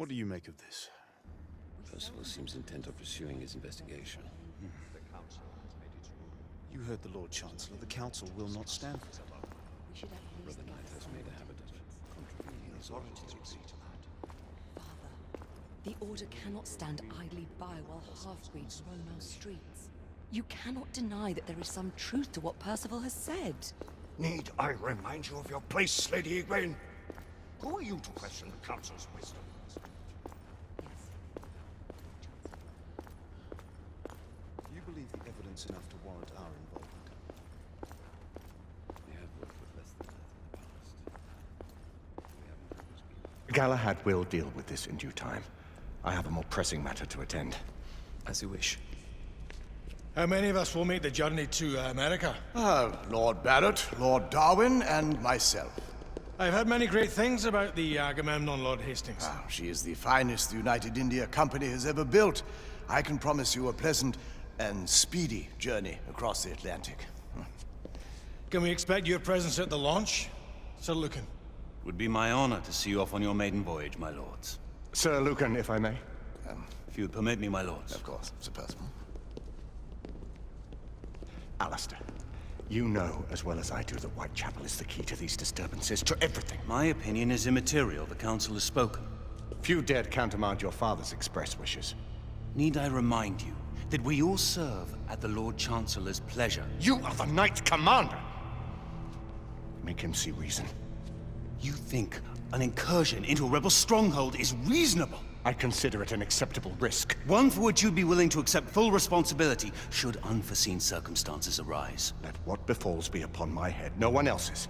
What do you make of this? Percival seems intent on pursuing his investigation. You heard the Lord Chancellor. The Council will not stand for it. Brother Knight has made a habit of contravening his authority. Father, the Order cannot stand idly by while half-breeds roam our streets. You cannot deny that there is some truth to what Percival has said. Need I remind you of your place, Lady Egwene? Who are you to question the Council's wisdom? Do you believe the evidence enough to warrant our involvement? We have worked with less than that in the past. We haven't always been. Galahad will deal with this in due time. I have a more pressing matter to attend. As you wish. How many of us will make the journey to America? Lord Barrett, Lord Darwin, and myself. I've heard many great things about the Agamemnon, Lord Hastings. She is the finest the United India Company has ever built. I can promise you a pleasant and speedy journey across the Atlantic. Can we expect your presence at the launch, Sir Lucan? Would be my honor to see you off on your maiden voyage, my lords. Sir Lucan, if I may. If you would permit me, my lords. Of course, Sir Percival. Alistair, you know as well as I do that Whitechapel is the key to these disturbances, to everything. My opinion is immaterial. The Council has spoken. Few dared countermand your father's express wishes. Need I remind you that we all serve at the Lord Chancellor's pleasure? You are the Knight Commander! Make him see reason. You think an incursion into a rebel stronghold is reasonable? I consider it an acceptable risk. One for which you'd be willing to accept full responsibility should unforeseen circumstances arise. Let what befalls be upon my head, no one else's.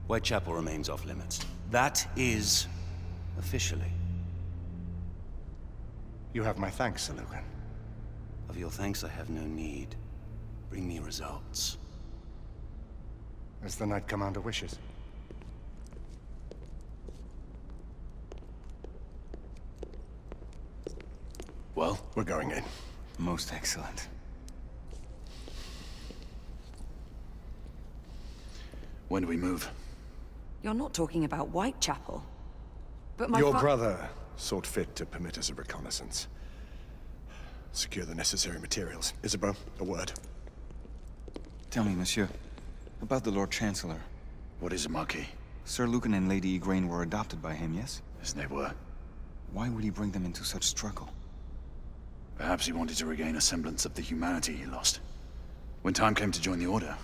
Whitechapel remains off limits. That is officially. You have my thanks, Sir Lucan. Of your thanks I have no need. Bring me results. As the Knight Commander wishes. Well, We're going in. most excellent. When do we move? You're not talking about Whitechapel. But my Your brother sought fit to permit us a reconnaissance. Secure the necessary materials. Isabeau, a word. Tell me, monsieur, about the Lord Chancellor. What is it, Marquis? Sir Lucan and Lady Egwene were adopted by him, yes? Yes, they were. Why would he bring them into such struggle? Perhaps he wanted to regain a semblance of the humanity he lost. When time came to join the Order,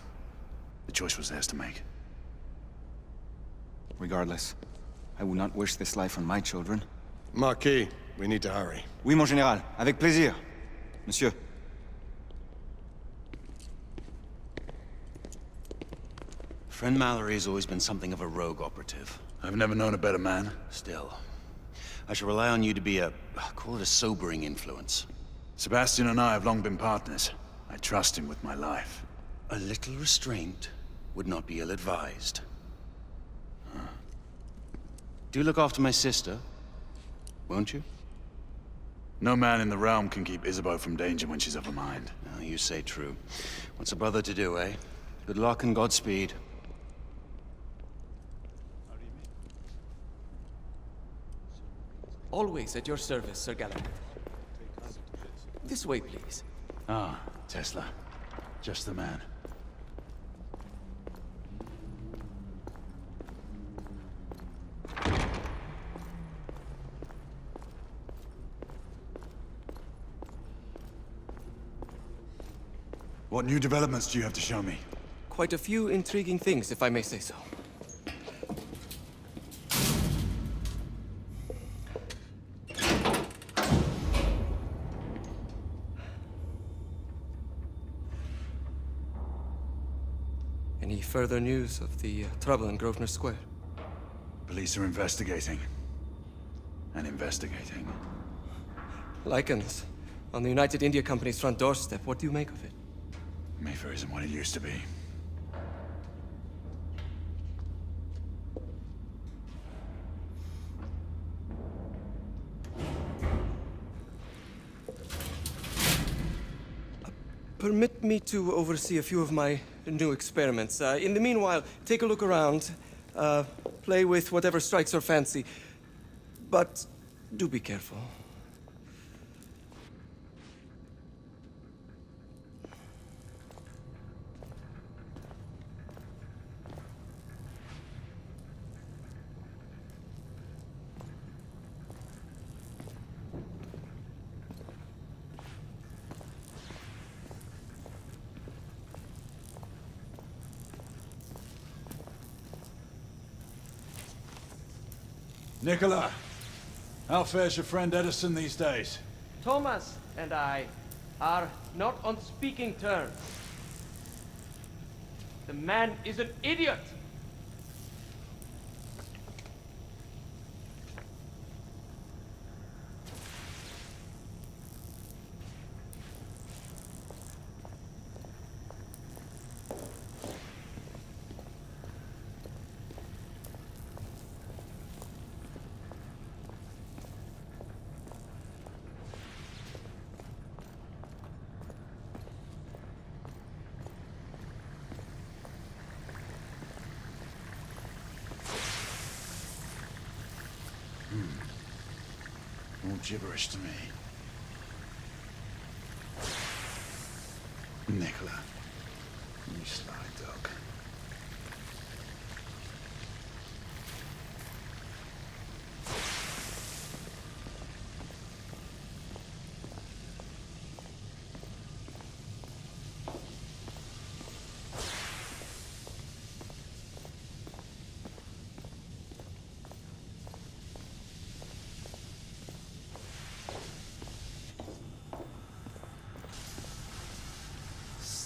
the choice was theirs to make. Regardless, I would not wish this life on my children. Marquis, we need to hurry. Oui, mon général. Avec plaisir. Monsieur. Friend Mallory has always been something of a rogue operative. I've never known a better man. Still, I shall rely on you to be call it a sobering influence. Sebastian and I have long been partners. I trust him with my life. A little restraint would not be ill-advised. Do look after my sister, won't you? No man in the realm can keep Isabeau from danger when she's of a mind. Oh, you say true. What's a brother to do, eh? Good luck and Godspeed. Always at your service, Sir Galahad. This way, please. Ah, Tesla. Just the man. What new developments do you have to show me? Quite a few intriguing things, if I may say so. Any further news of the trouble in Grosvenor Square? Police are investigating. And investigating. Lycans, on the United India Company's front doorstep. What do you make of it? Mayfair isn't what it used to be. Permit me to oversee a few of my new experiments. In the meanwhile, take a look around. Play with whatever strikes your fancy. But do be careful. Nicola, how fares your friend Edison these days? Thomas and I are not on speaking terms. The man is an idiot! All gibberish to me. Nicola, you sly dog.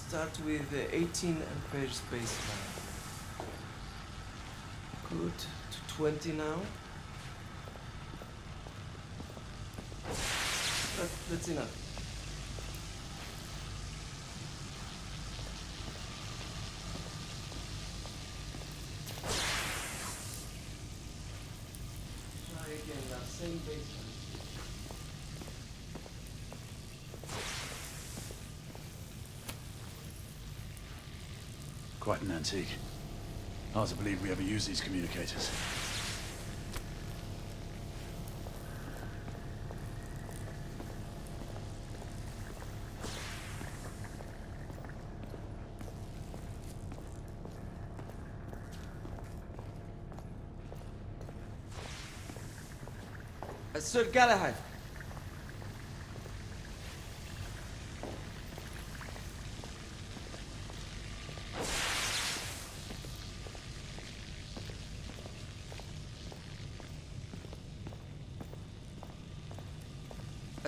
Start with 18 amperes baseline. Good. To 20 now. That's enough. Try again now. Same baseline. Quite an antique. Hard to believe we ever use these communicators. Sir Galahad.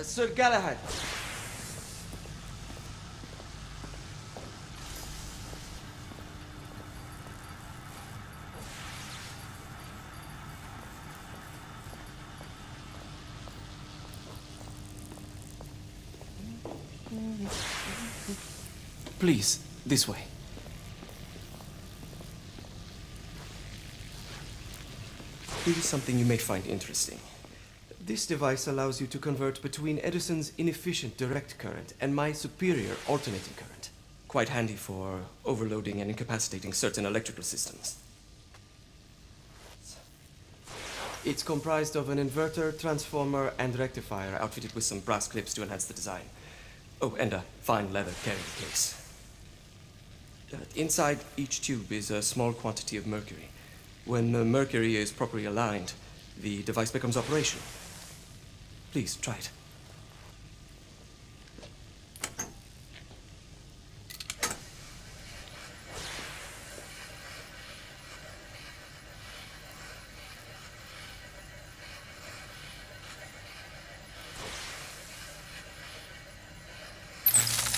Sir Galahad. Please, this way. Here is something you may find interesting. This device allows you to convert between Edison's inefficient direct current and my superior alternating current. Quite handy for overloading and incapacitating certain electrical systems. It's comprised of an inverter, transformer, and rectifier outfitted with some brass clips to enhance the design. Oh, and a fine leather carrying case. Inside each tube is a small quantity of mercury. When the mercury is properly aligned, the device becomes operational. Please, try it.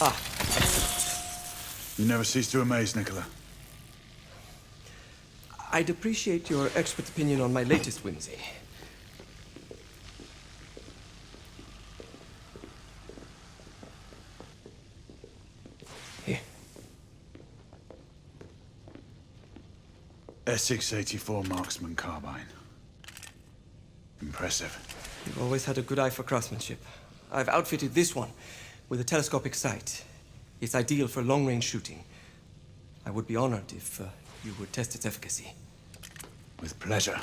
Ah, excellent. You never cease to amaze, Nicola. I'd appreciate your expert opinion on my latest whimsy. Here. S684 marksman carbine. Impressive. You've always had a good eye for craftsmanship. I've outfitted this one with a telescopic sight. It's ideal for long-range shooting. I would be honored if you would test its efficacy. With pleasure.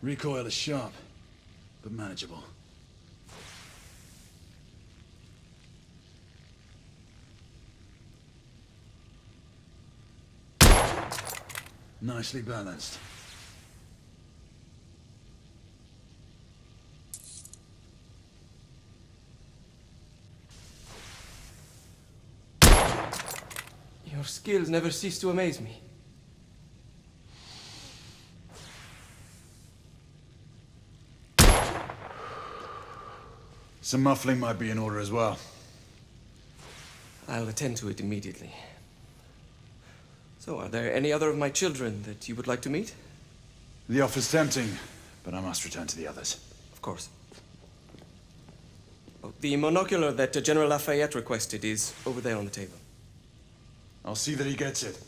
Recoil is sharp, but manageable. Nicely balanced. Your skills never cease to amaze me. Some muffling might be in order as well. I'll attend to it immediately. So, are there any other of my children that you would like to meet? The offer's tempting, but I must return to the others. Of course. Oh, the monocular that General Lafayette requested is over there on the table. I'll see that he gets it.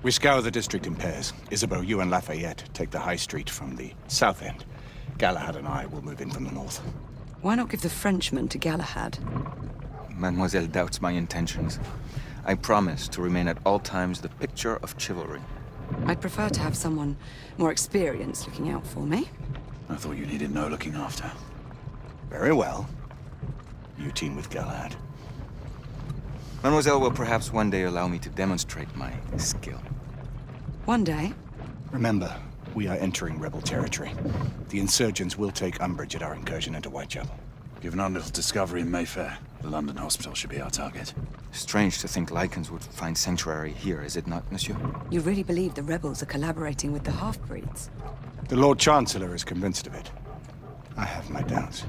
We scour the district in pairs. Isabeau, you and Lafayette take the high street from the south end. Galahad and I will move in from the north. Why not give the Frenchman to Galahad? Mademoiselle doubts my intentions. I promise to remain at all times the picture of chivalry. I'd prefer to have someone more experienced looking out for me. I thought you needed no looking after. Very well. You team with Galahad. Mademoiselle will perhaps one day allow me to demonstrate my skill. One day? Remember, we are entering rebel territory. The insurgents will take umbrage at our incursion into Whitechapel. Given our little discovery in Mayfair, the London hospital should be our target. Strange to think Lycans would find sanctuary here, is it not, monsieur? You really believe the rebels are collaborating with the half-breeds? The Lord Chancellor is convinced of it. I have my doubts.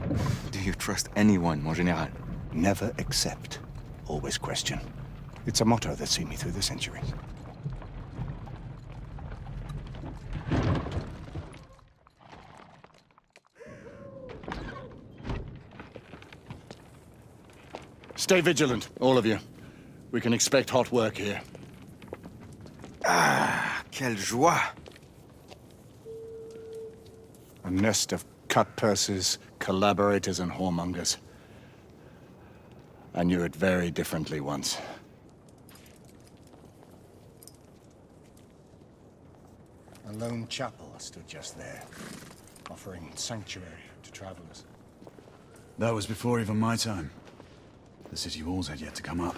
Do you trust anyone, mon général? Never accept. Always question. It's a motto that's seen me through the centuries. Stay vigilant, all of you. We can expect hot work here. Ah, quelle joie! A nest of cut-purses, collaborators, and whoremongers. I knew it very differently once. A lone chapel stood just there, offering sanctuary to travelers. That was before even my time. The city walls had yet to come up.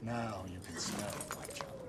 Now you can smell Whitechapel.